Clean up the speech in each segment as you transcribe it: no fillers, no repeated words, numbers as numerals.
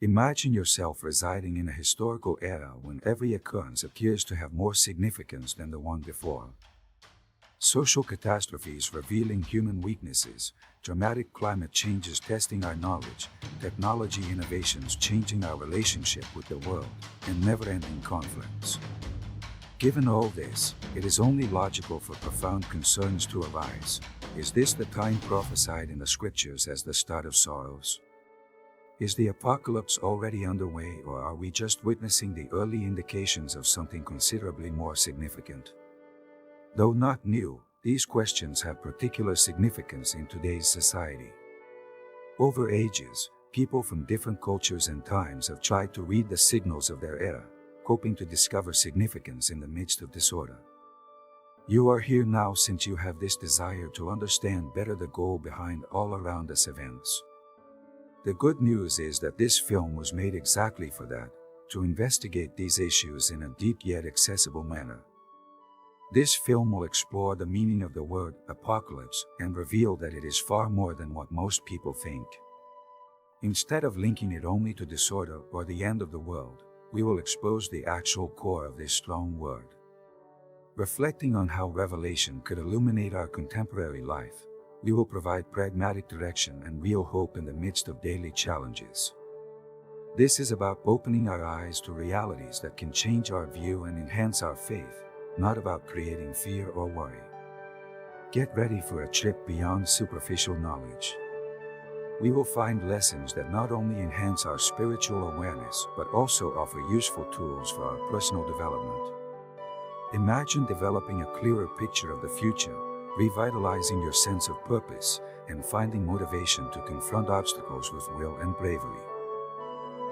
Imagine yourself residing in a historical era when every occurrence appears to have more significance than the one before. Social catastrophes revealing human weaknesses, dramatic climate changes testing our knowledge, technology innovations changing our relationship with the world, and never-ending conflicts. Given all this, it is only logical for profound concerns to arise. Is this the time prophesied in the scriptures as the start of sorrows? Is the apocalypse already underway, or are we just witnessing the early indications of something considerably more significant? Though not new, these questions have particular significance in today's society. Over ages, people from different cultures and times have tried to read the signals of their era, hoping to discover significance in the midst of disorder. You are here now since you have this desire to understand better the goal behind all around us events. The good news is that this film was made exactly for that, to investigate these issues in a deep yet accessible manner. This film will explore the meaning of the word apocalypse and reveal that it is far more than what most people think. Instead of linking it only to disorder or the end of the world, we will expose the actual core of this strong word. Reflecting on how Revelation could illuminate our contemporary life, we will provide pragmatic direction and real hope in the midst of daily challenges. This is about opening our eyes to realities that can change our view and enhance our faith, not about creating fear or worry. Get ready for a trip beyond superficial knowledge. We will find lessons that not only enhance our spiritual awareness but also offer useful tools for our personal development. Imagine developing a clearer picture of the future, revitalizing your sense of purpose, and finding motivation to confront obstacles with will and bravery.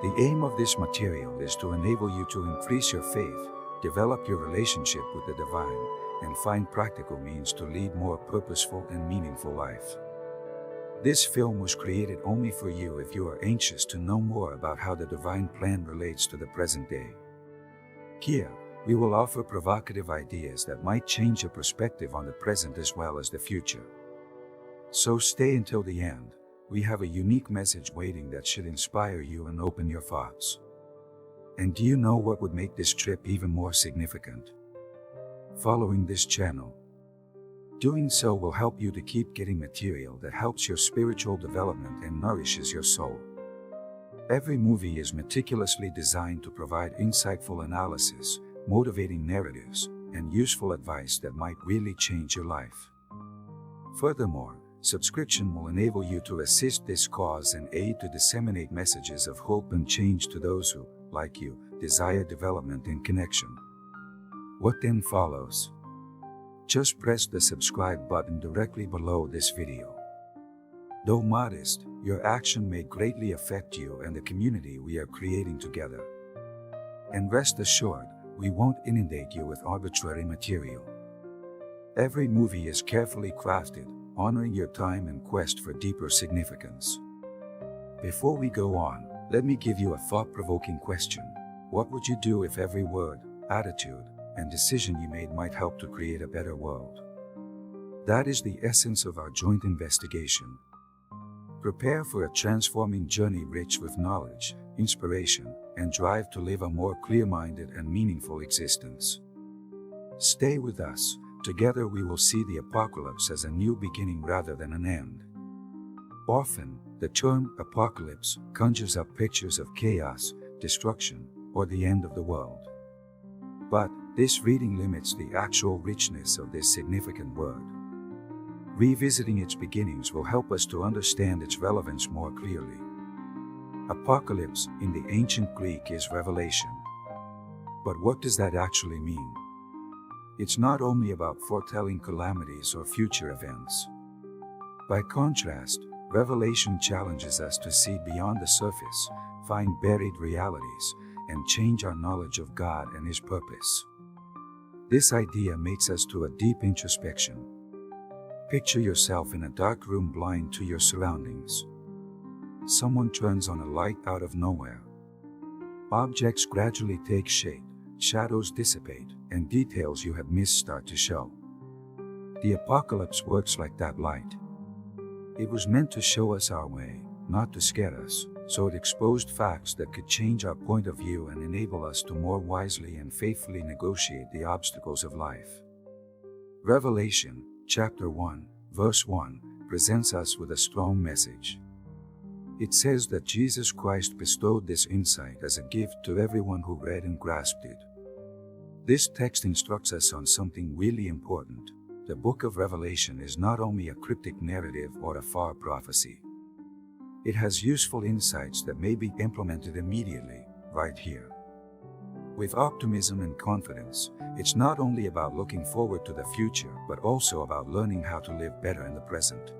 The aim of this material is to enable you to increase your faith, develop your relationship with the divine, and find practical means to lead more purposeful and meaningful life. This film was created only for you if you are anxious to know more about how the divine plan relates to the present day. Here, we will offer provocative ideas that might change your perspective on the present as well as the future. So stay until the end. We have a unique message waiting that should inspire you and open your thoughts. And do you know what would make this trip even more significant? Following this channel. Doing so will help you to keep getting material that helps your spiritual development and nourishes your soul. Every movie is meticulously designed to provide insightful analysis, motivating narratives, and useful advice that might really change your life. Furthermore, subscription will enable you to assist this cause and aid to disseminate messages of hope and change to those who, like you, desire development and connection. What then follows? Just press the subscribe button directly below this video. Though modest, your action may greatly affect you and the community we are creating together. And rest assured, we won't inundate you with arbitrary material. Every movie is carefully crafted, honoring your time and quest for deeper significance. Before we go on, let me give you a thought-provoking question. What would you do if every word, attitude, and decision you made might help to create a better world? That is the essence of our joint investigation. Prepare for a transforming journey rich with knowledge, inspiration, and drive to live a more clear-minded and meaningful existence. Stay with us. Together we will see the apocalypse as a new beginning rather than an end. Often, the term apocalypse conjures up pictures of chaos, destruction, or the end of the world. But this reading limits the actual richness of this significant word. Revisiting its beginnings will help us to understand its relevance more clearly. Apocalypse in the ancient Greek is revelation. But what does that actually mean? It's not only about foretelling calamities or future events. By contrast, Revelation challenges us to see beyond the surface, find buried realities, and change our knowledge of God and His purpose. This idea makes us to a deep introspection. Picture yourself in a dark room blind to your surroundings. Someone turns on a light out of nowhere. Objects gradually take shape, shadows dissipate, and details you had missed start to show. The apocalypse works like that light. It was meant to show us our way, not to scare us, so it exposed facts that could change our point of view and enable us to more wisely and faithfully negotiate the obstacles of life. Revelation, chapter 1, verse 1, presents us with a strong message. It says that Jesus Christ bestowed this insight as a gift to everyone who read and grasped it. This text instructs us on something really important. The book of Revelation is not only a cryptic narrative or a far prophecy. It has useful insights that may be implemented immediately, right here. With optimism and confidence, it's not only about looking forward to the future, but also about learning how to live better in the present.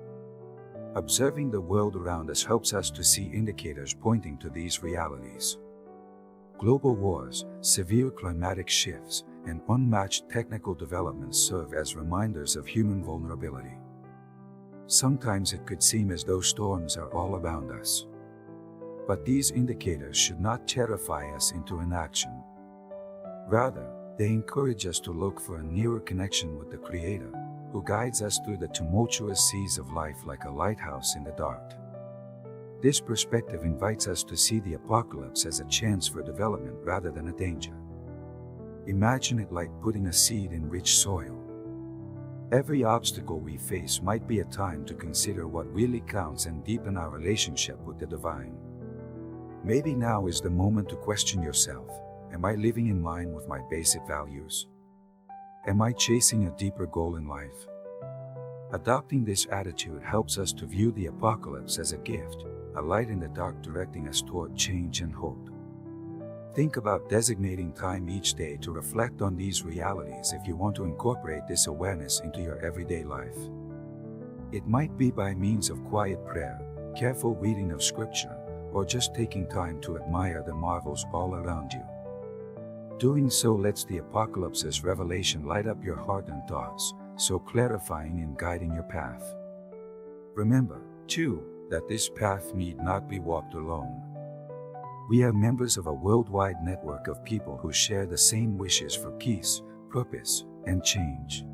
Observing the world around us helps us to see indicators pointing to these realities. Global wars, severe climatic shifts, and unmatched technical developments serve as reminders of human vulnerability. Sometimes it could seem as though storms are all around us. But these indicators should not terrify us into inaction. Rather, they encourage us to look for a nearer connection with the Creator, who guides us through the tumultuous seas of life like a lighthouse in the dark. This perspective invites us to see the apocalypse as a chance for development rather than a danger. Imagine it like putting a seed in rich soil. Every obstacle we face might be a time to consider what really counts and deepen our relationship with the divine. Maybe now is the moment to question yourself. Am I living in line with my basic values? Am I chasing a deeper goal in life? Adopting this attitude helps us to view the apocalypse as a gift, a light in the dark directing us toward change and hope. Think about designating time each day to reflect on these realities if you want to incorporate this awareness into your everyday life. It might be by means of quiet prayer, careful reading of scripture, or just taking time to admire the marvels all around you. Doing so lets the apocalypse's revelation light up your heart and thoughts, so clarifying and guiding your path. Remember, too, that this path need not be walked alone. We are members of a worldwide network of people who share the same wishes for peace, purpose, and change.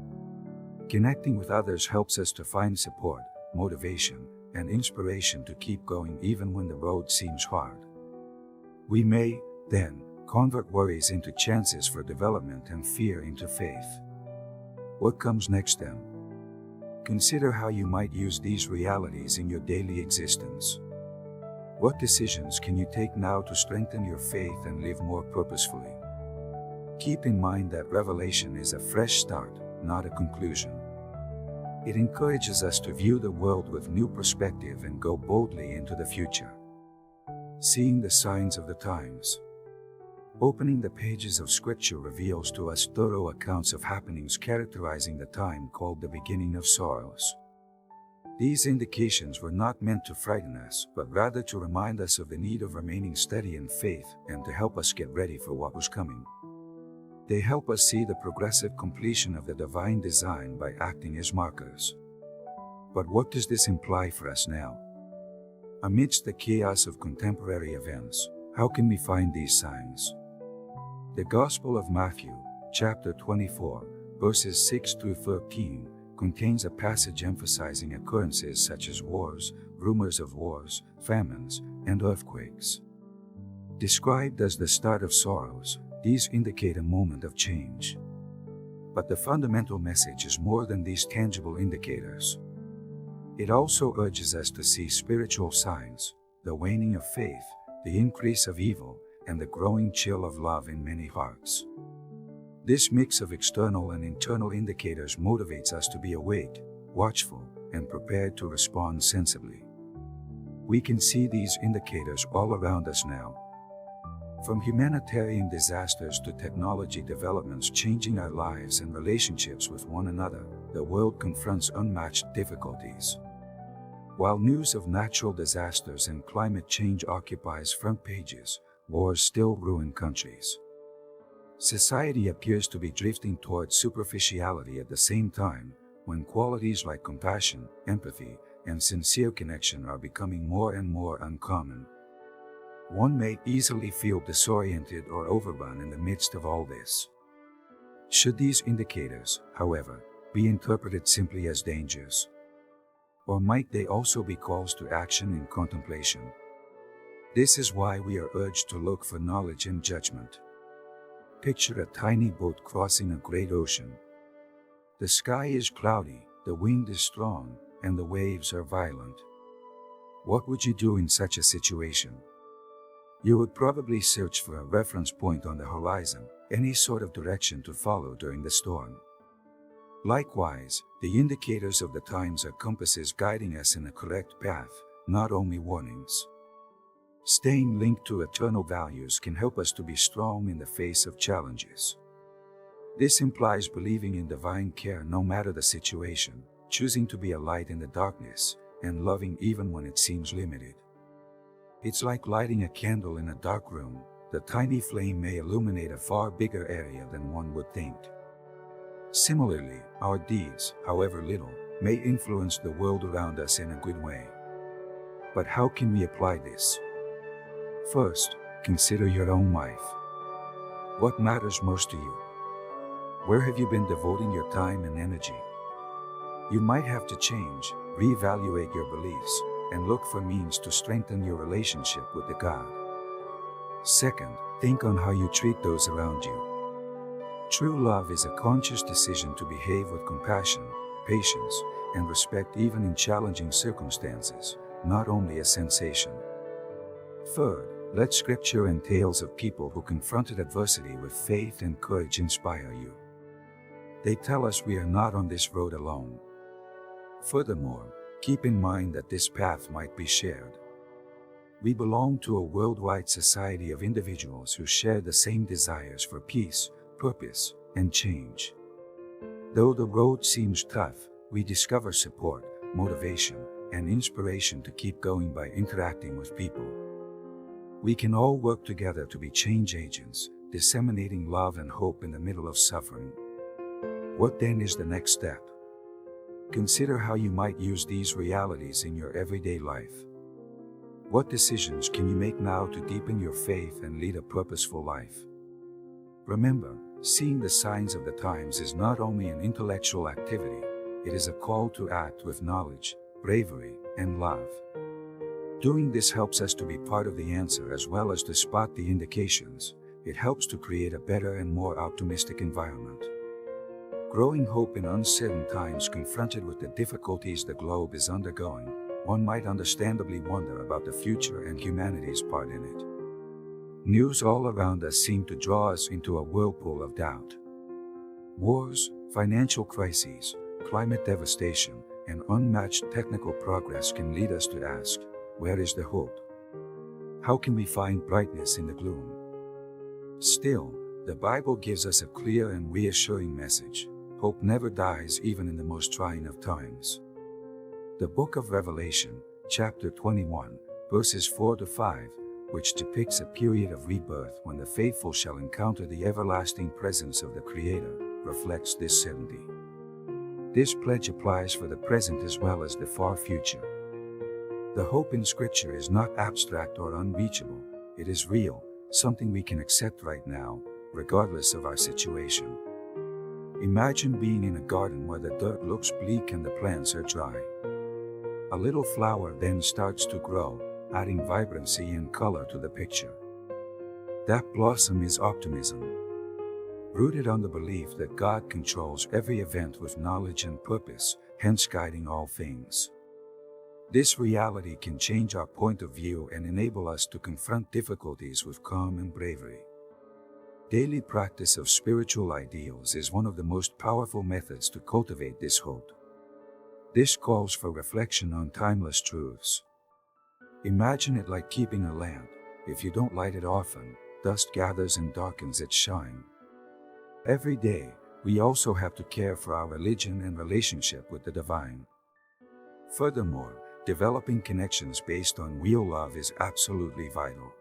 Connecting with others helps us to find support, motivation, and inspiration to keep going even when the road seems hard. We may, then, convert worries into chances for development and fear into faith. What comes next then? Consider how you might use these realities in your daily existence. What decisions can you take now to strengthen your faith and live more purposefully? Keep in mind that revelation is a fresh start, not a conclusion. It encourages us to view the world with new perspective and go boldly into the future. Seeing the signs of the times. Opening the pages of Scripture reveals to us thorough accounts of happenings characterizing the time called the beginning of sorrows. These indications were not meant to frighten us, but rather to remind us of the need of remaining steady in faith and to help us get ready for what was coming. They help us see the progressive completion of the divine design by acting as markers. But what does this imply for us now? Amidst the chaos of contemporary events, how can we find these signs? The Gospel of Matthew, chapter 24, verses 6 through 13, contains a passage emphasizing occurrences such as wars, rumors of wars, famines, and earthquakes. Described as the start of sorrows, these indicate a moment of change. But the fundamental message is more than these tangible indicators. It also urges us to see spiritual signs, the waning of faith, the increase of evil, and the growing chill of love in many hearts. This mix of external and internal indicators motivates us to be awake, watchful, and prepared to respond sensibly. We can see these indicators all around us now. From humanitarian disasters to technology developments changing our lives and relationships with one another, the world confronts unmatched difficulties. While news of natural disasters and climate change occupies front pages, wars still ruin countries. Society appears to be drifting towards superficiality at the same time, when qualities like compassion, empathy, and sincere connection are becoming more and more uncommon. One may easily feel disoriented or overrun in the midst of all this. Should these indicators, however, be interpreted simply as dangers? Or might they also be calls to action and contemplation? This is why we are urged to look for knowledge and judgment. Picture a tiny boat crossing a great ocean. The sky is cloudy, the wind is strong, and the waves are violent. What would you do in such a situation? You would probably search for a reference point on the horizon, any sort of direction to follow during the storm. Likewise, the indicators of the times are compasses guiding us in a correct path, not only warnings. Staying linked to eternal values can help us to be strong in the face of challenges. This implies believing in divine care no matter the situation, choosing to be a light in the darkness, and loving even when it seems limited. It's like lighting a candle in a dark room. The tiny flame may illuminate a far bigger area than one would think. Similarly, our deeds, however little, may influence the world around us in a good way. But how can we apply this? First, consider your own life. What matters most to you? Where have you been devoting your time and energy? You might have to change, reevaluate your beliefs, and look for means to strengthen your relationship with the God. Second, think on how you treat those around you. True love is a conscious decision to behave with compassion, patience, and respect even in challenging circumstances, not only a sensation. Third, let scripture and tales of people who confronted adversity with faith and courage inspire you. They tell us we are not on this road alone. Furthermore, keep in mind that this path might be shared. We belong to a worldwide society of individuals who share the same desires for peace, purpose, and change. Though the road seems tough, we discover support, motivation, and inspiration to keep going by interacting with people. We can all work together to be change agents, disseminating love and hope in the middle of suffering. What then is the next step? Consider how you might use these realities in your everyday life. What decisions can you make now to deepen your faith and lead a purposeful life? Remember, seeing the signs of the times is not only an intellectual activity, it is a call to act with knowledge, bravery, and love. Doing this helps us to be part of the answer as well as to spot the indications. It helps to create a better and more optimistic environment. Growing hope in uncertain times confronted with the difficulties the globe is undergoing, one might understandably wonder about the future and humanity's part in it. News all around us seem to draw us into a whirlpool of doubt. Wars, financial crises, climate devastation, and unmatched technical progress can lead us to ask, where is the hope? How can we find brightness in the gloom? Still, the Bible gives us a clear and reassuring message. Hope never dies even in the most trying of times. The book of Revelation, chapter 21, verses 4 to 5, which depicts a period of rebirth when the faithful shall encounter the everlasting presence of the Creator, reflects this certainty. This pledge applies for the present as well as the far future. The hope in Scripture is not abstract or unreachable, it is real, something we can accept right now, regardless of our situation. Imagine being in a garden where the dirt looks bleak and the plants are dry. A little flower then starts to grow, adding vibrancy and color to the picture. That blossom is optimism, rooted on the belief that God controls every event with knowledge and purpose, hence guiding all things. This reality can change our point of view and enable us to confront difficulties with calm and bravery. Daily practice of spiritual ideals is one of the most powerful methods to cultivate this hope. This calls for reflection on timeless truths. Imagine it like keeping a lamp. If you don't light it often, dust gathers and darkens its shine. Every day, we also have to care for our religion and relationship with the divine. Furthermore, developing connections based on real love is absolutely vital.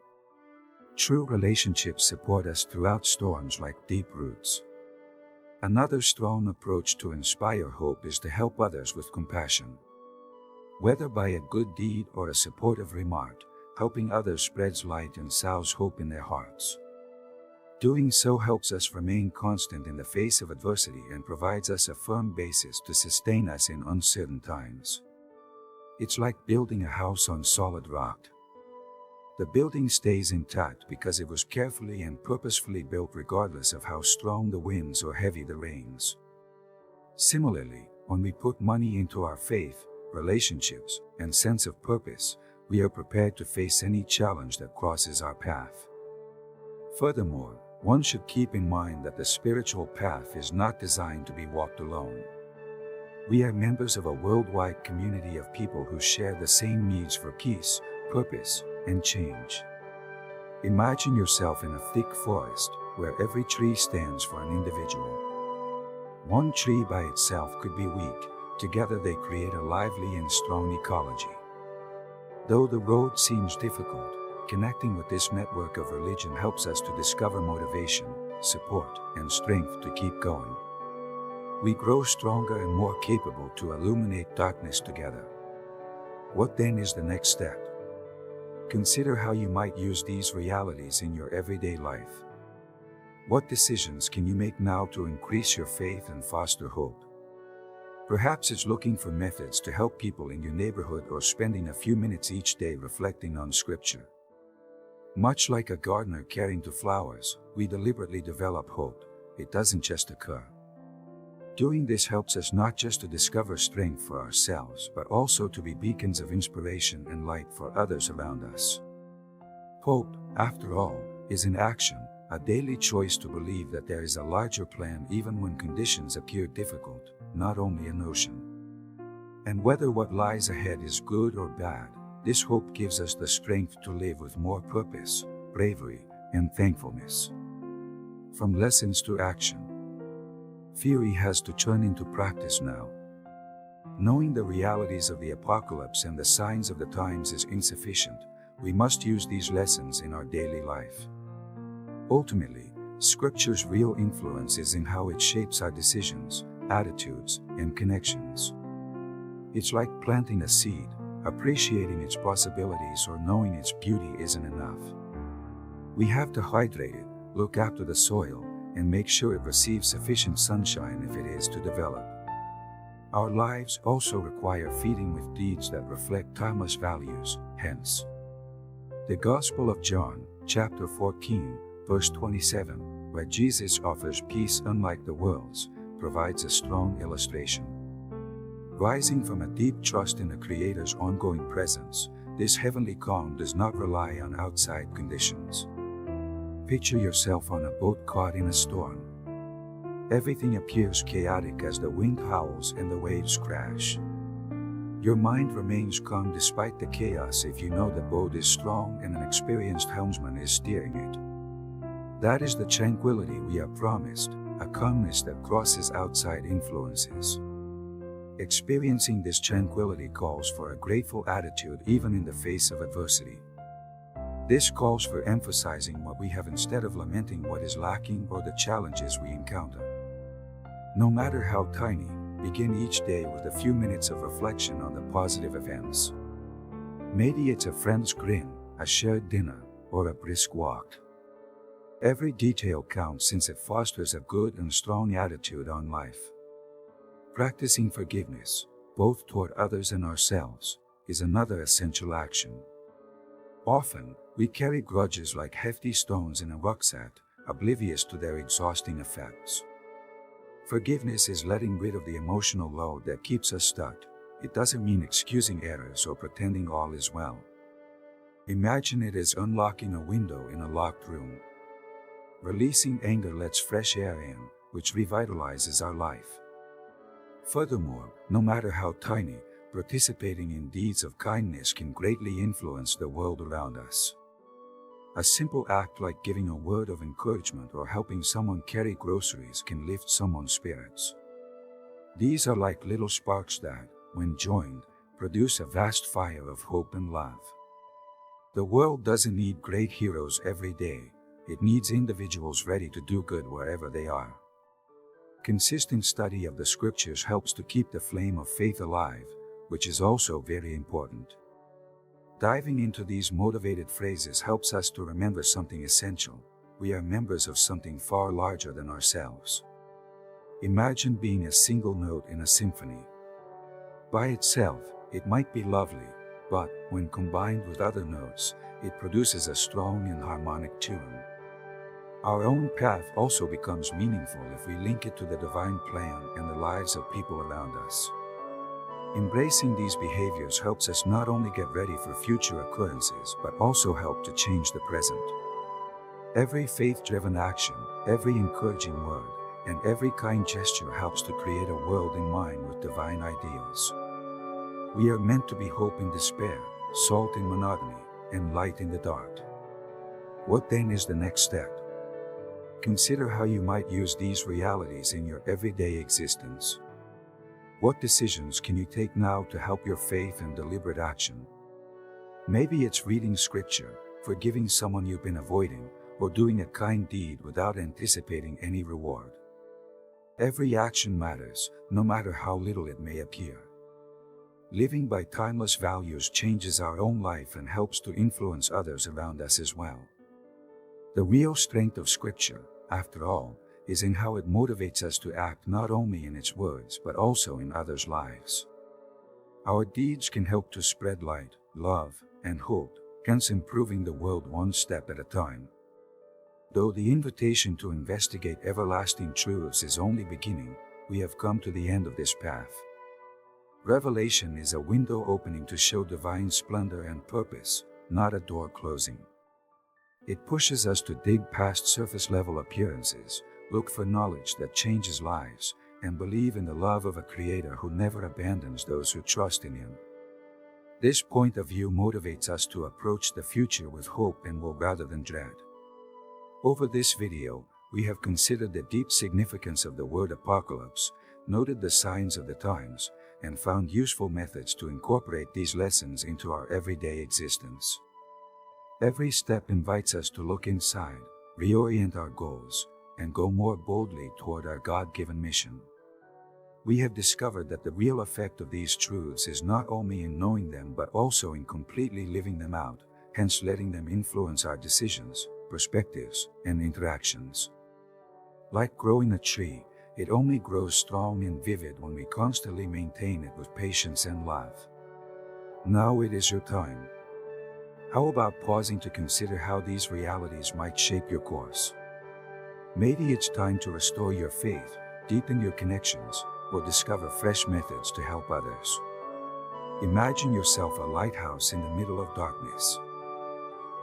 True relationships support us throughout storms like deep roots. Another strong approach to inspire hope is to help others with compassion. Whether by a good deed or a supportive remark, helping others spreads light and sows hope in their hearts. Doing so helps us remain constant in the face of adversity and provides us a firm basis to sustain us in uncertain times. It's like building a house on solid rock. The building stays intact because it was carefully and purposefully built regardless of how strong the winds or heavy the rains. Similarly, when we put money into our faith, relationships, and sense of purpose, we are prepared to face any challenge that crosses our path. Furthermore, one should keep in mind that the spiritual path is not designed to be walked alone. We are members of a worldwide community of people who share the same needs for peace, purpose, and change. Imagine yourself in a thick forest where every tree stands for an individual. One tree by itself could be weak. Together they create a lively and strong ecology. Though the road seems difficult, connecting with this network of religion helps us to discover motivation, support, and strength to keep going. We grow stronger and more capable to illuminate darkness together. What then is the next step? Consider how you might use these realities in your everyday life. What decisions can you make now to increase your faith and foster hope? Perhaps it's looking for methods to help people in your neighborhood or spending a few minutes each day reflecting on Scripture. Much like a gardener caring to flowers, we deliberately develop hope. It doesn't just occur. Doing this helps us not just to discover strength for ourselves, but also to be beacons of inspiration and light for others around us. Hope, after all, is in action, a daily choice to believe that there is a larger plan even when conditions appear difficult, not only a notion. And whether what lies ahead is good or bad, this hope gives us the strength to live with more purpose, bravery, and thankfulness. From lessons to action. Theory has to turn into practice now. Knowing the realities of the apocalypse and the signs of the times is insufficient. We must use these lessons in our daily life. Ultimately, Scripture's real influence is in how it shapes our decisions, attitudes, and connections. It's like planting a seed. Appreciating its possibilities or knowing its beauty isn't enough. We have to hydrate it, look after the soil, and make sure it receives sufficient sunshine if it is to develop. Our lives also require feeding with deeds that reflect timeless values, hence. The Gospel of John, chapter 14, verse 27, where Jesus offers peace unlike the world's, provides a strong illustration. Rising from a deep trust in the Creator's ongoing presence, this heavenly calm does not rely on outside conditions. Picture yourself on a boat caught in a storm. Everything appears chaotic as the wind howls and the waves crash. Your mind remains calm despite the chaos if you know the boat is strong and an experienced helmsman is steering it. That is the tranquility we are promised, a calmness that crosses outside influences. Experiencing this tranquility calls for a grateful attitude even in the face of adversity. This calls for emphasizing what we have instead of lamenting what is lacking or the challenges we encounter. No matter how tiny, begin each day with a few minutes of reflection on the positive events. Maybe it's a friend's grin, a shared dinner, or a brisk walk. Every detail counts since it fosters a good and strong attitude on life. Practicing forgiveness, both toward others and ourselves, is another essential action. Often, we carry grudges like hefty stones in a rucksack, oblivious to their exhausting effects. Forgiveness is letting rid of the emotional load that keeps us stuck. It doesn't mean excusing errors or pretending all is well. Imagine it as unlocking a window in a locked room. Releasing anger lets fresh air in, which revitalizes our life. Furthermore, no matter how tiny, participating in deeds of kindness can greatly influence the world around us. A simple act like giving a word of encouragement or helping someone carry groceries can lift someone's spirits. These are like little sparks that, when joined, produce a vast fire of hope and love. The world doesn't need great heroes every day. It needs individuals ready to do good wherever they are. Consistent study of the Scriptures helps to keep the flame of faith alive, which is also very important. Diving into these motivated phrases helps us to remember something essential. We are members of something far larger than ourselves. Imagine being a single note in a symphony. By itself, it might be lovely, but when combined with other notes, it produces a strong and harmonic tune. Our own path also becomes meaningful if we link it to the divine plan and the lives of people around us. Embracing these behaviors helps us not only get ready for future occurrences but also help to change the present. Every faith-driven action, every encouraging word, and every kind gesture helps to create a world in mind with divine ideals. We are meant to be hope in despair, salt in monotony, and light in the dark. What then is the next step? Consider how you might use these realities in your everyday existence. What decisions can you take now to help your faith and deliberate action? Maybe it's reading scripture, forgiving someone you've been avoiding, or doing a kind deed without anticipating any reward. Every action matters, no matter how little it may appear. Living by timeless values changes our own life and helps to influence others around us as well. The real strength of Scripture, after all, is in how it motivates us to act not only in its words but also in others' lives. Our deeds can help to spread light, love, and hope, hence improving the world one step at a time. Though the invitation to investigate everlasting truths is only beginning, we have come to the end of this path. Revelation is a window opening to show divine splendor and purpose, not a door closing. It pushes us to dig past surface-level appearances, look for knowledge that changes lives, and believe in the love of a Creator who never abandons those who trust in Him. This point of view motivates us to approach the future with hope and will rather than dread. Over this video, we have considered the deep significance of the word apocalypse, noted the signs of the times, and found useful methods to incorporate these lessons into our everyday existence. Every step invites us to look inside, reorient our goals, and go more boldly toward our God-given mission. We have discovered that the real effect of these truths is not only in knowing them but also in completely living them out, hence letting them influence our decisions, perspectives, and interactions. Like growing a tree, it only grows strong and vivid when we constantly maintain it with patience and love. Now it is your time. How about pausing to consider how these realities might shape your course? Maybe it's time to restore your faith, deepen your connections, or discover fresh methods to help others. Imagine yourself a lighthouse in the middle of darkness.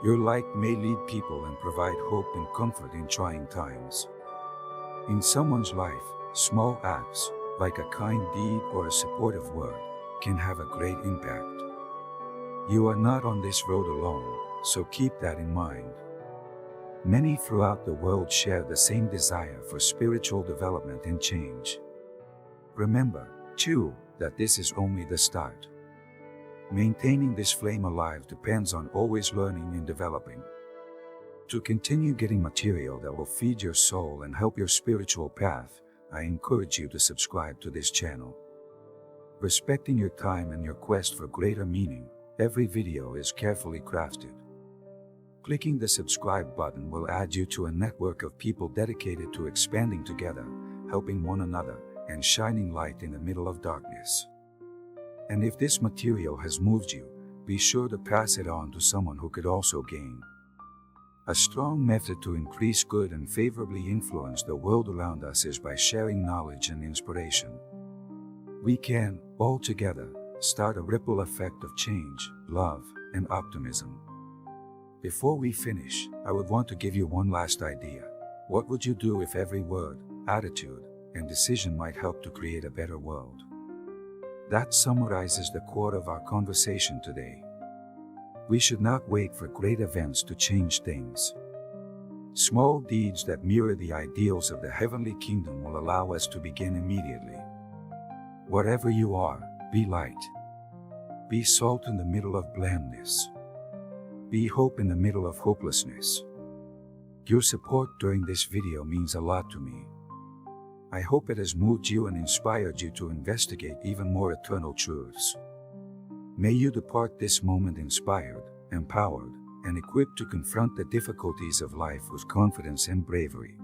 Your light may lead people and provide hope and comfort in trying times. In someone's life, small acts, like a kind deed or a supportive word, can have a great impact. You are not on this road alone, so keep that in mind. Many throughout the world share the same desire for spiritual development and change. Remember, too, that this is only the start. Maintaining this flame alive depends on always learning and developing. To continue getting material that will feed your soul and help your spiritual path, I encourage you to subscribe to this channel. Respecting your time and your quest for greater meaning, every video is carefully crafted. Clicking the subscribe button will add you to a network of people dedicated to expanding together, helping one another, and shining light in the middle of darkness. And if this material has moved you, be sure to pass it on to someone who could also gain. A strong method to increase good and favorably influence the world around us is by sharing knowledge and inspiration. We can, all together, start a ripple effect of change, love, and optimism. Before we finish, I would want to give you one last idea. What would you do if every word, attitude, and decision might help to create a better world? That summarizes the core of our conversation today. We should not wait for great events to change things. Small deeds that mirror the ideals of the heavenly kingdom will allow us to begin immediately. Wherever you are, be light. Be salt in the middle of blandness. Be hope in the middle of hopelessness. Your support during this video means a lot to me. I hope it has moved you and inspired you to investigate even more eternal truths. May you depart this moment inspired, empowered, and equipped to confront the difficulties of life with confidence and bravery.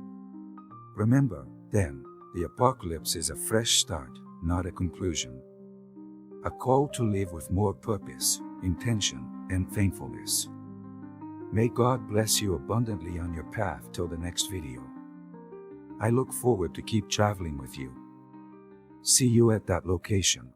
Remember, then, the apocalypse is a fresh start, not a conclusion. A call to live with more purpose, intention, and thankfulness. May God bless you abundantly on your path till the next video. I look forward to keep traveling with you. See you at that location.